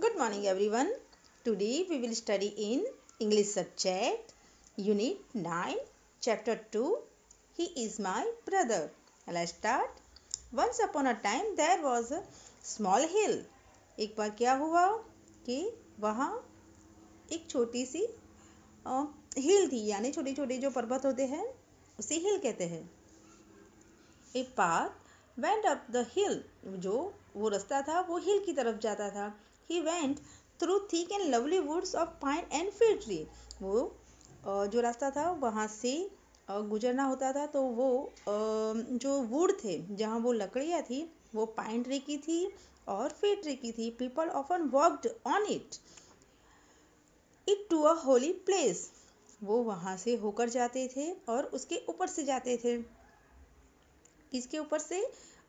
Good morning, everyone. Today we will study in English subject, Unit 9, Chapter 2. He is my brother. Let's start. Once upon a time there was a small hill. एक बार क्या हुआ कि वहाँ एक छोटी सी हिल थी, यानी छोटे छोटे जो पर्वत होते हैं उसे हिल कहते हैं. A path went up the hill. जो वो रास्ता था वो हिल की तरफ जाता था. He went through thick and lovely woods of pine and fir tree. वो जो रास्ता था वहाँ से गुजरना होता था तो वो जो वुड थे जहाँ वो लकड़ियाँ थी वो पाइन ट्री की थी और फिर ट्री की थी. People often walked on it to a holy place. वो वहाँ से होकर जाते थे और उसके ऊपर से जाते थे. किसके ऊपर से?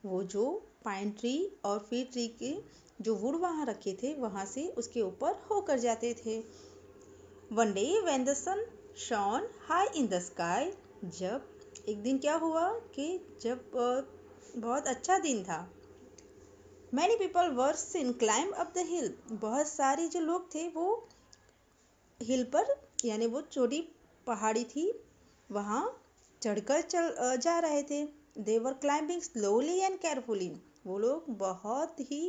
वो जो पाइन ट्री और फिर ट्री के जो वुड वहाँ रखे थे वहाँ से उसके ऊपर होकर जाते थे. One day when the sun shone high in the sky. जब एक दिन क्या हुआ कि जब बहुत अच्छा दिन था. Many people were seen climb up the hill. बहुत सारे जो लोग थे वो हिल पर यानी वो छोटी पहाड़ी थी वहाँ चढ़कर जा रहे थे. They were climbing slowly and carefully. वो लोग बहुत ही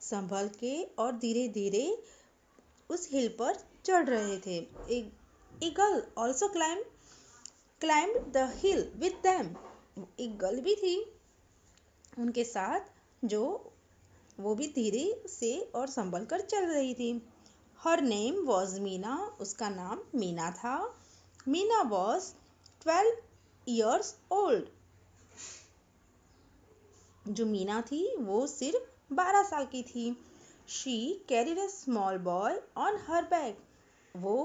संभल के और धीरे धीरे उस हिल पर चढ़ रहे थे. A girl also climbed the hill with them. एक गर्ल भी थी उनके साथ जो वो भी धीरे से और संभल कर चल रही थी. Her name was Meena. उसका नाम मीना था. Meena was 12 years old. जो मीना थी वो सिर्फ 12 साल की थी. She carried a small boy on her back. वो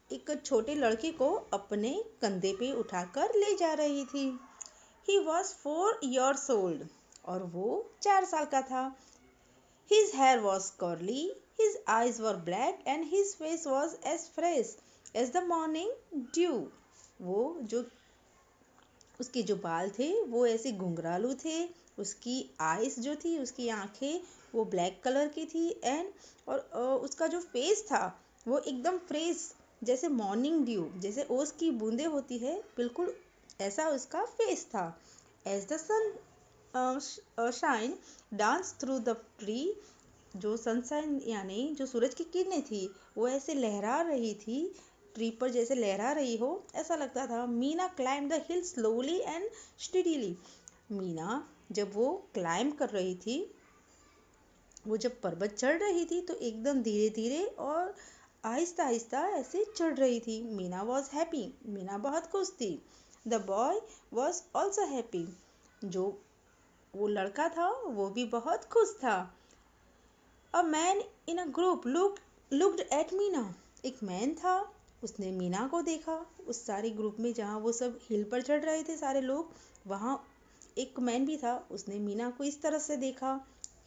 एक छोटे लड़के को अपने कंधे पे उठाकर ले जा रही थी. He was 4 years old. और वो 4 साल का था. His hair was curly, his eyes were black and his face was as fresh as the morning dew. वो जो उसके जो बाल थे वो ऐसे घुंघरालू थे. उसकी आईज जो थी उसकी आंखें वो ब्लैक कलर की थी और उसका जो फेस था वो एकदम फ्रेश जैसे मॉर्निंग ड्यू जैसे ओस की बूंदें होती है बिल्कुल ऐसा उसका फेस था. As the sun shine dance through the tree. जो सनशाइन यानी जो सूरज की किरणें थी वो ऐसे लहरा रही थी ट्री पर जैसे लहरा रही हो ऐसा लगता था. Meena climb the hill slowly and steadily. Meena जब वो क्लाइंब कर रही थी वो जब पर्वत चढ़ रही थी तो एकदम धीरे धीरे और आहिस्ता आहिस्ता ऐसे चढ़ रही थी. Meena was happy. मीना बहुत खुश थी. The boy was also happy. जो वो लड़का था वो भी बहुत खुश था. A man in a group looked at Meena. एक मैन था उसने मीना को देखा. उस सारे ग्रुप में जहाँ वो सब हिल पर चढ़ रहे थे सारे लोग वहाँ एक मैन भी था. उसने मीना को इस तरह से देखा.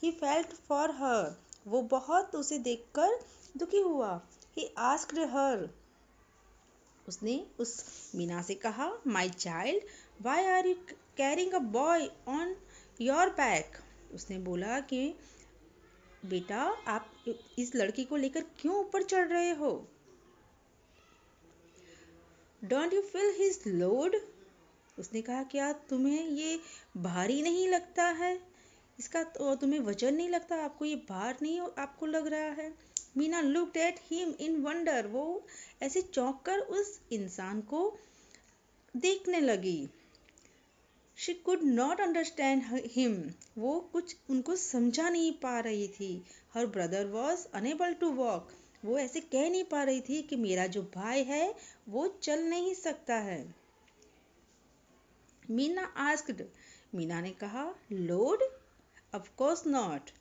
He felt for her. वो बहुत उसे देखकर दुखी हुआ. He asked her. उसने उस मीना से कहा my child why are you carrying a boy on your back. उसने बोला कि बेटा आप इस लड़की को लेकर क्यों ऊपर चढ़ रहे हो. Don't you feel his load. उसने कहा क्या तुम्हें ये भारी नहीं लगता है. इसका तो तुम्हें वजन नहीं लगता. आपको ये भार नहीं आपको लग रहा है. Meena looked at him in wonder. वो ऐसे चौंक कर उस इंसान को देखने लगी. She could not understand him. वो कुछ उनको समझा नहीं पा रही थी. Her brother was unable to walk. वो ऐसे कह नहीं पा रही थी कि मेरा जो भाई है वो चल नहीं सकता है. मीना asked. मीना ने कहा लोड. Of course not.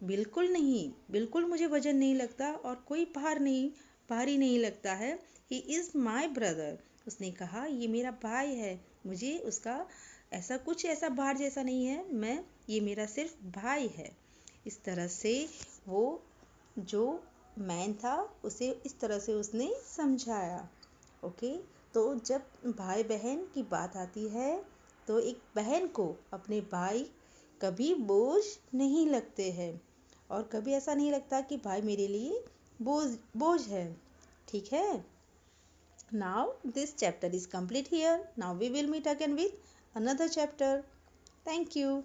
बिल्कुल नहीं. बिल्कुल मुझे वजन नहीं लगता और कोई भारी नहीं लगता है. He is my brother. उसने कहा ये मेरा भाई है. मुझे उसका ऐसा भार जैसा नहीं है. ये मेरा सिर्फ भाई है. इस तरह से वो जो मैन था उसे इस तरह से उसने समझाया. ओके. तो जब भाई बहन की बात आती है तो एक बहन को अपने भाई कभी बोझ नहीं लगते हैं. और कभी ऐसा नहीं लगता कि भाई मेरे लिए बोझ बोझ है। ठीक है। Now this chapter is complete here. Now we will meet again with another chapter. Thank you.